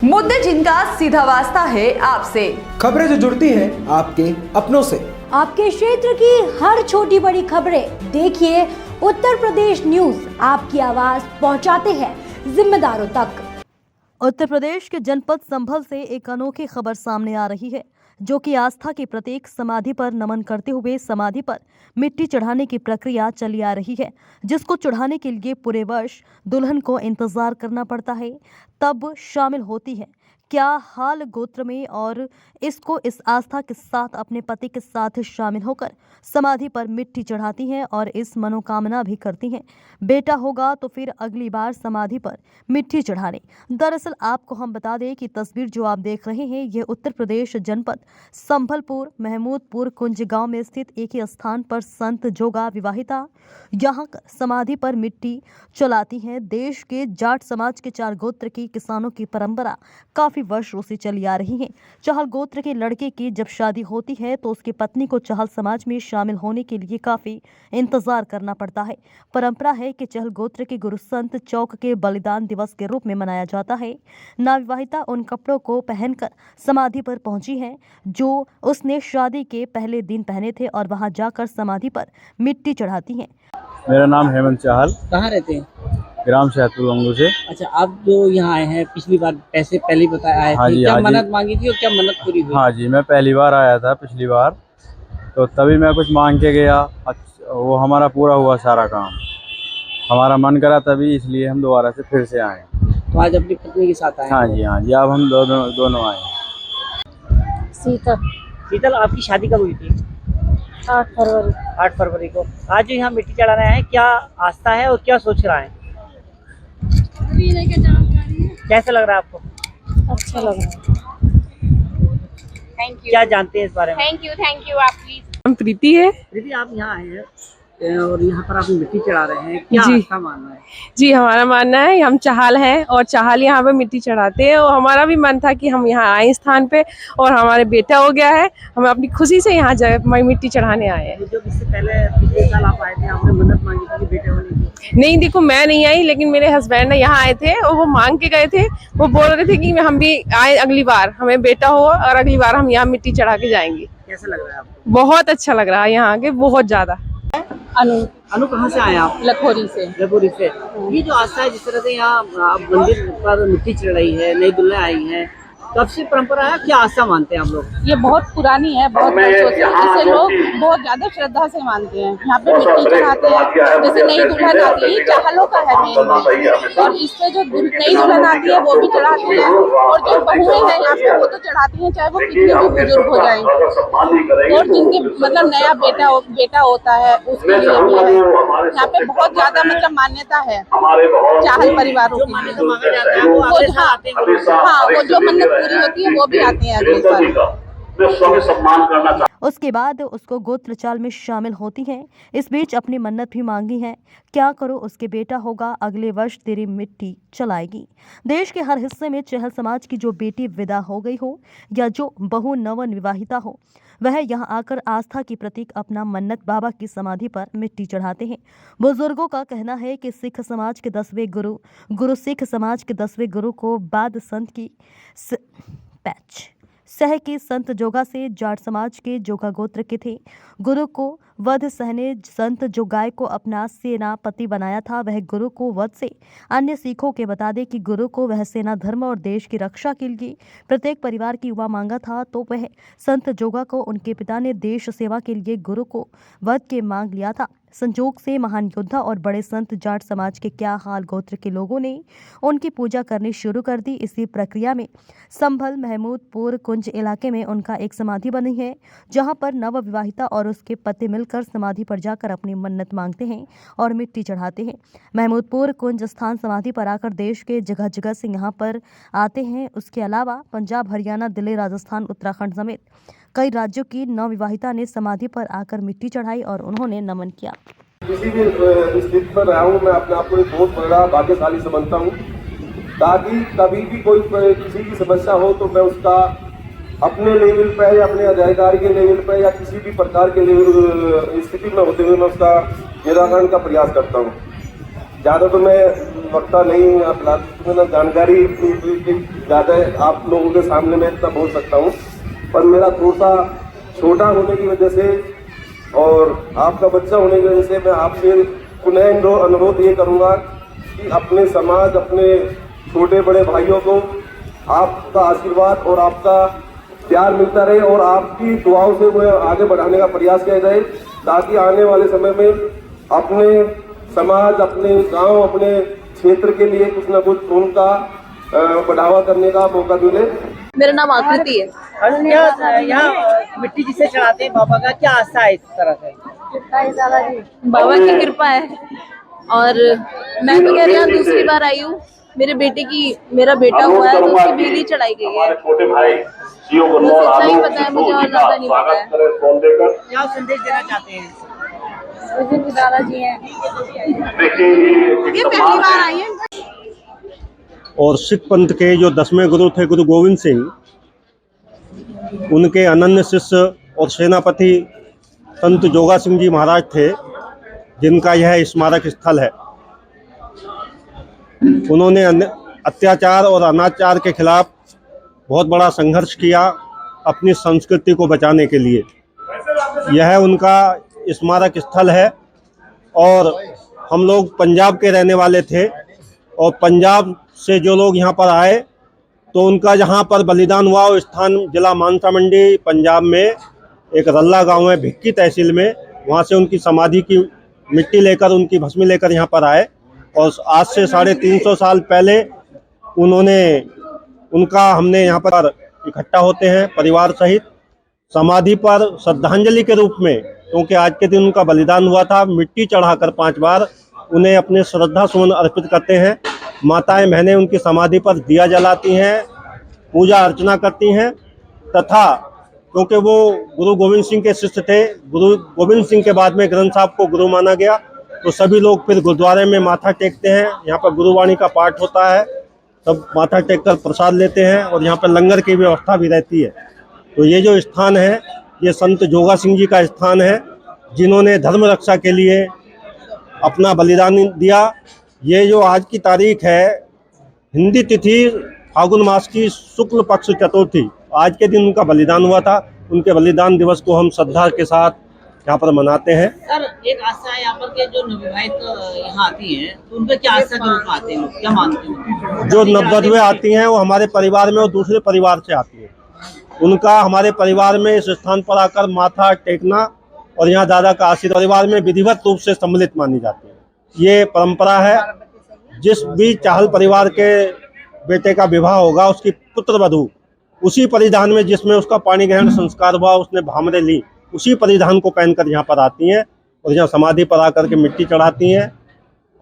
मुद्दे जिनका सीधा वास्ता है आपसे, खबरें जो जुड़ती हैं आपके अपनों से। आपके क्षेत्र की हर छोटी बड़ी खबरें देखिए उत्तर प्रदेश न्यूज आपकी आवाज पहुंचाते हैं जिम्मेदारों तक। उत्तर प्रदेश के जनपद संभल से एक अनोखी खबर सामने आ रही है, जो कि आस्था के प्रतीक समाधि पर नमन करते हुए समाधि पर मिट्टी चढ़ाने की प्रक्रिया चली आ रही है, जिसको चढ़ाने के लिए पूरे वर्ष दुल्हन को इंतजार करना पड़ता है, तब शामिल होती है क्या हाल गोत्र में, और इसको इस आस्था के साथ अपने पति के साथ शामिल होकर समाधि पर मिट्टी चढ़ाती हैं और इस मनोकामना भी करती हैं, बेटा होगा तो फिर अगली बार समाधि पर मिट्टी चढ़ाने। दरअसल आपको हम बता दें कि तस्वीर जो आप देख रहे हैं, ये उत्तर प्रदेश जनपद संभलपुर महमूदपुर कुंज गांव में स्थित एक ही स्थान पर संत जोगा विवाहिता यहाँ समाधि पर मिट्टी चलाती हैं। देश के जाट समाज के 4 गोत्र की किसानों की परंपरा काफी वर्षों से चली आ रही है। चहल गोत्र के लड़के की जब शादी होती है तो उसकी पत्नी को चहल समाज में शामिल होने के लिए काफी इंतजार करना पड़ता है। परंपरा है कि चहल गोत्र के गुरु संत चौक के बलिदान दिवस के रूप में मनाया जाता है। नवविवाहिता उन कपड़ों को पहनकर समाधि पर पहुंची है जो उसने शादी के पहले दिन पहने थे और वहां जाकर समाधि पर मिट्टी चढ़ाती हैं। मेरा नाम हेमंत चाहल, कहाँ रहते हैं? ग्राम शहतपुर गंगू से। अच्छा, आप जो यहाँ आए हैं पिछली बार पैसे पहले ही बताया आए हाँ थे, जी, क्या हाँ जी। मन्नत मांगी थी और क्या मन्नत पूरी हुई? हाँ जी, मैं पहली बार आया था पिछली बार, तो तभी मैं कुछ मांग के गया। वो हमारा पूरा हुआ सारा काम, हमारा मन करा तभी, इसलिए हम दोबारा से फिर से आए। तो आज अपनी पत्नी के साथ आए? हाँ जी, हाँ जी, अब हम दोनों आए। शीतल, आपकी शादी कब हुई थी? 8 फरवरी को। आज जो यहाँ मिट्टी चढ़ाना है, क्या आस्था है और क्या सोच रहा है? कैसे लग रहा है आपको? अच्छा लग रहा है। Thank you. क्या जानते हैं इस बारे में? Thank you. आप प्लीज। हम प्रीति है दीदी, आप यहाँ आए हैं और यहाँ पर आप मिट्टी चढ़ा रहे हैं, क्या जी। आस्था मानना है? जी, हमारा मानना है, हम चाहल हैं और चाहल यहाँ पे मिट्टी चढ़ाते हैं, और हमारा भी मन था कि हम यहाँ आए स्थान पे, और हमारे बेटा हो गया है, हम अपनी खुशी से यहाँ मिट्टी चढ़ाने आए हैं। जो इससे पहले पिछले साल आप आए थे, आपने मन्नत मांगी थी कि बेटे होने की? नहीं, देखो मैं नहीं आई, लेकिन मेरे हस्बैंड यहाँ आए थे और वो मांग के गए थे। वो बोल रहे थे कि हम भी आए, अगली बार हमें बेटा हो और अगली बार हम यहाँ मिट्टी चढ़ा के जाएंगे। कैसा लग रहा है आपको? बहुत अच्छा लग रहा है यहाँ आके, बहुत ज्यादा। अनु, कहाँ से आए आप? लखोरी से। लखोरी से। ये जो आस्था है, जिस तरह से यहाँ आप मंदिर पर मिट्टी चढ़ रही है, नई दुल्हन आई है, कब से परंपरा है, क्या आस्था मानते हैं आप लोग? ये बहुत पुरानी है, बहुत वर्षों से इसे लोग बहुत ज्यादा श्रद्धा से मानते हैं। यहाँ पे मिट्टी चढ़ाते हैं, जैसे नई दुल्हन आती है, चाहलों का है मेन, और इससे जो नई दुल्हन आती है वो भी चढ़ाती है, और जो बहुएं हैं यहाँ पे वो तो चढ़ाती हैं, चाहे वो कितने भी बुजुर्ग हो जाए, और जिनके मतलब नया बेटा होता है उसके लिए भी है। यहाँ पे बहुत ज्यादा मतलब मान्यता है चाहल परिवारों की। हाँ, वो जो मन्नत पूरी होती है वो भी आते हैं अगले साल। उसके बाद उसको गोत्र चाल में शामिल होती हैं। इस बीच अपनी मन्नत भी मांगी है, क्या करो उसके बेटा होगा, अगले वर्ष तेरी मिट्टी चलाएगी। देश के हर हिस्से में चहल समाज की जो बेटी विदा हो गई हो या जो बहू नवन विवाहिता हो, वह यहाँ आकर आस्था की प्रतीक अपना मन्नत बाबा की समाधि पर मिट्टी चढ़ाते हैं। बुजुर्गों का कहना है कि सिख समाज के 10वें गुरु सिख समाज के 10वें गुरु को बाद संत की सह के संत जोगा से जाट समाज के जोगा गोत्र के थे। गुरु को वध सहने संत जो गाय को अपना सेनापति बनाया था, वह गुरु को वध से अन्य सिखों के बता दे कि गुरु को वह सेना धर्म और देश की रक्षा के लिए प्रत्येक परिवार की युवा मांगा था, तो वह संत जोगा को उनके पिता ने देश सेवा के लिए गुरु को वध के मांग लिया था। संजोग से महान योद्धा और बड़े संत जाट समाज के क्या हाल गोत्र के लोगों ने उनकी पूजा करनी शुरू कर दी। इसी प्रक्रिया में संभल महमूदपुर कुंज इलाके में उनका एक समाधि बनी है, जहां पर नव विवाहिता और उसके पति मिलकर समाधि पर जाकर अपनी मन्नत मांगते हैं और मिट्टी चढ़ाते हैं। महमूदपुर कुंज स्थान समाधि पर आकर देश के जगह जगह से यहाँ पर आते हैं। उसके अलावा पंजाब, हरियाणा, दिल्ली, राजस्थान, उत्तराखंड समेत कई राज्यों की नवविवाहिता ने समाधि पर आकर मिट्टी चढ़ाई और उन्होंने नमन किया। किसी भी स्थिति पर रहा हूँ, मैं अपने आप को एक बहुत बड़ा भाग्यशाली समझता हूँ, ताकि कभी भी कोई किसी की समस्या हो तो मैं उसका अपने लेवल पे या अपने अधिकारी के लेवल पे या किसी भी प्रकार के लेवल स्थिति में होते हुए मैं उसका निराकरण का प्रयास करता हूँ। ज़्यादा तो मैं वक्ता नहीं अपना जानकारी ज़्यादा आप लोगों के सामने मैं इतना बोल सकता हूँ, पर मेरा थोड़ा सा छोटा होने की वजह से और आपका बच्चा होने की वजह से मैं आपसे पुनः अनुरोध ये करूँगा कि अपने समाज, अपने छोटे बड़े भाइयों को आपका आशीर्वाद और आपका प्यार मिलता रहे और आपकी दुआओं से वो आगे बढ़ाने का प्रयास किया जाए, ताकि आने वाले समय में अपने समाज, अपने गांव, अपने क्षेत्र के लिए कुछ ना कुछ उनका बढ़ावा करने का मौका मिले। मेरा नाम आकृति है। यहाँ मिट्टी जिसे चढ़ाते हैं बाबा का क्या आस्था है इस तरह से? बाबा की कृपा है और मैं तो कह रही हूँ दूसरी बार आई हूँ। मेरे बेटा हुआ है तो उसकी बेली चढ़ाई गई है। छोटे भाई बस इतना ही पता है मुझे और ज्यादा नहीं पता है। क्या संदेश देना चाहते हैं? दादाजी हैं, ये पहली बार आई है। और सिख पंथ के जो 10वें गुरु थे गुरु गोविंद सिंह, उनके अनन्य शिष्य और सेनापति संत जोगा सिंह जी महाराज थे, जिनका यह स्मारक स्थल है। उन्होंने अत्याचार और अनाचार के खिलाफ बहुत बड़ा संघर्ष किया अपनी संस्कृति को बचाने के लिए। यह उनका स्मारक स्थल है और हम लोग पंजाब के रहने वाले थे और पंजाब से जो लोग यहाँ पर आए तो उनका जहाँ पर बलिदान हुआ वो स्थान जिला मानसा मंडी पंजाब में एक रल्ला गांव है, भिक्की तहसील में। वहाँ से उनकी समाधि की मिट्टी लेकर, उनकी भस्मी लेकर यहाँ पर आए और आज से 350 साल पहले हमने यहाँ पर इकट्ठा होते हैं परिवार सहित समाधि पर श्रद्धांजलि के रूप में, क्योंकि आज के दिन उनका बलिदान हुआ था। मिट्टी चढ़ाकर 5 बार उन्हें अपने श्रद्धा सुमन अर्पित करते हैं। माताएं बहनें उनकी समाधि पर दिया जलाती हैं, पूजा अर्चना करती हैं तथा क्योंकि वो गुरु गोविंद सिंह के शिष्य थे, गुरु गोविंद सिंह के बाद में ग्रंथ साहब को गुरु माना गया, तो सभी लोग फिर गुरुद्वारे में माथा टेकते हैं। यहाँ पर गुरुवाणी का पाठ होता है, सब माथा टेक कर प्रसाद लेते हैं और यहाँ पर लंगर की व्यवस्था भी रहती है। तो ये जो स्थान है ये संत जोगा सिंह जी का स्थान है, जिन्होंने धर्म रक्षा के लिए अपना बलिदान दिया। ये जो आज की तारीख है, हिंदी तिथि फागुन मास की शुक्ल पक्ष चतुर्थी, आज के दिन उनका बलिदान हुआ था। उनके बलिदान दिवस को हम श्रद्धा के साथ यहाँ पर मनाते हैं। सर, एक आस्था है यहाँ पर के जो नवविवाहित यहाँ आती हैं तो उन पर क्या आस्था के रूप में आते हैं, क्या मानते हैं? जो नववधुएं आती हैं वो हमारे परिवार में और दूसरे परिवार से आती हैं। उनका हमारे परिवार में इस स्थान पर आकर माथा टेकना और यहाँ दादा का आशीर्वाद परिवार में विधिवत रूप से सम्मिलित मानी जाती है। ये परंपरा है। जिस भी चाहल परिवार के बेटे का विवाह होगा, उसकी पुत्र वधू उसी परिधान में जिसमें उसका पाणी ग्रहण संस्कार हुआ, उसने भामरे ली, उसी परिधान को पहनकर यहाँ पर आती हैं और यहाँ समाधि पर आकर के मिट्टी चढ़ाती हैं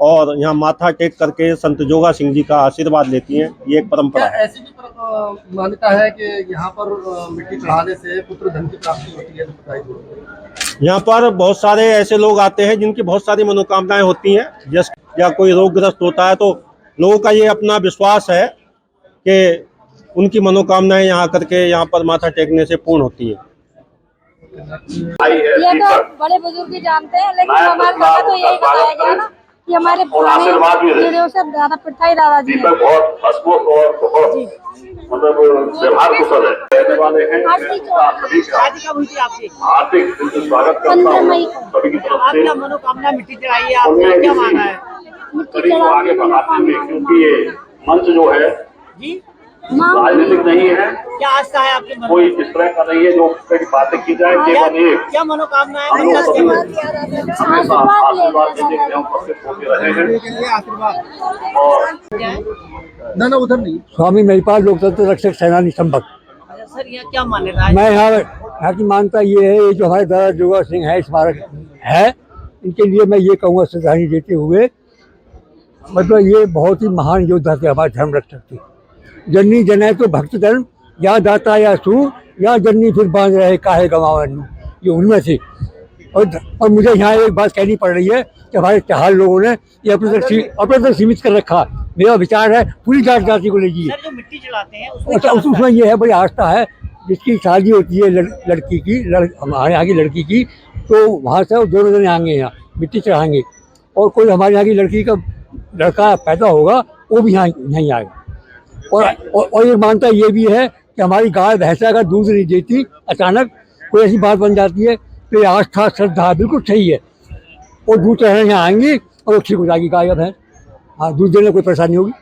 और यहाँ माथा टेक करके संत जोगा सिंह जी का आशीर्वाद लेती हैं। ये एक परंपरा है। ऐसी भी मान्यता है कि यहाँ पर मिट्टी चढ़ाने से पुत्र धन की प्राप्ति होती है? यहाँ पर बहुत सारे ऐसे लोग आते हैं जिनकी बहुत सारी मनोकामनाएं होती हैं। जैसे या कोई रोगग्रस्त होता है तो लोगों का ये अपना विश्वास है कि उनकी मनोकामनाएं यहाँ करके यहाँ पर माथा टेकने से पूर्ण होती है। ये तो बड़े बुजुर्ग ही जानते हैं, लेकिन हमारे द्वारा तो यही बताया गया ना कि हमारे पुराने पीढ़ियों से ज्यादा पिता ही दादाजी हैं। बहुत हंसमुख और बहुत मतलब व्यवहार कुशल है रहने वाले हैं। शादी कब हुई थी आपकी? हार्दिक स्वागत करता हूँ सभी की तरफ से। आपका मनोकामना मिट्टी चढ़ाई है, आपने क्या मांगा है? कड़ी को आगे बढ़ाते हुए, क्योंकि ये मंच जो है जी राजनीतिक नहीं है। क्या आस्था है आपके मन कोई इस तरह का नहीं है जो कई बातें की जाए, केवल एक क्या मनोकामना है? हम लोग हमेशा आशीर्वाद देने के लिए हम उपस्थित होते रहे हैं। और उधर नहीं। स्वामी महिपाल लोकतंत्र रक्षक सेनानी संभक। अच्छा सर, यहाँ क्या मान्यता है? मैं यहाँ की मानता ये है, ये जो हमारे दादा जोगा सिंह है स्मारक है, इनके लिए मैं ये कहूँगा श्रद्धांजलि देते हुए, मतलब ये बहुत ही महान योद्धा थे, हमारे धर्म रक्षक थे। जननी जनै तो भक्त धर्म, या दाता या सूर, या जननी फिर बांध रहे काहे गवावन, ये उनमें थे। और मुझे यहाँ एक बात कहनी पड़ रही है कि हमारे चाहल लोगों ने ये अपने तक सीमित कर रखा। मेरा विचार है पूरी जात जाति को लीजिए। सर, जो मिट्टी चढ़ाते हैं उसमें ये है, बड़ी आस्था है। जिसकी शादी होती है लड़की की, हमारे यहाँ की लड़की की, तो वहाँ से दोनों जने आएंगे यहाँ मिट्टी चढ़ाएंगे। और कोई हमारे यहाँ की लड़की का लड़का पैदा होगा वो भी यहाँ यहीं आएगा। और ये मानता ये भी है कि हमारी गाय भैंस अगर दूध नहीं देती, अचानक कोई ऐसी बात बन जाती है, तो ये आस्था श्रद्धा बिल्कुल सही है। और दूध चढ़ाने यहाँ आएंगी और वो ठीक हो जाएगी गाय या भैंस। हाँ, दूध देने में कोई परेशानी होगी।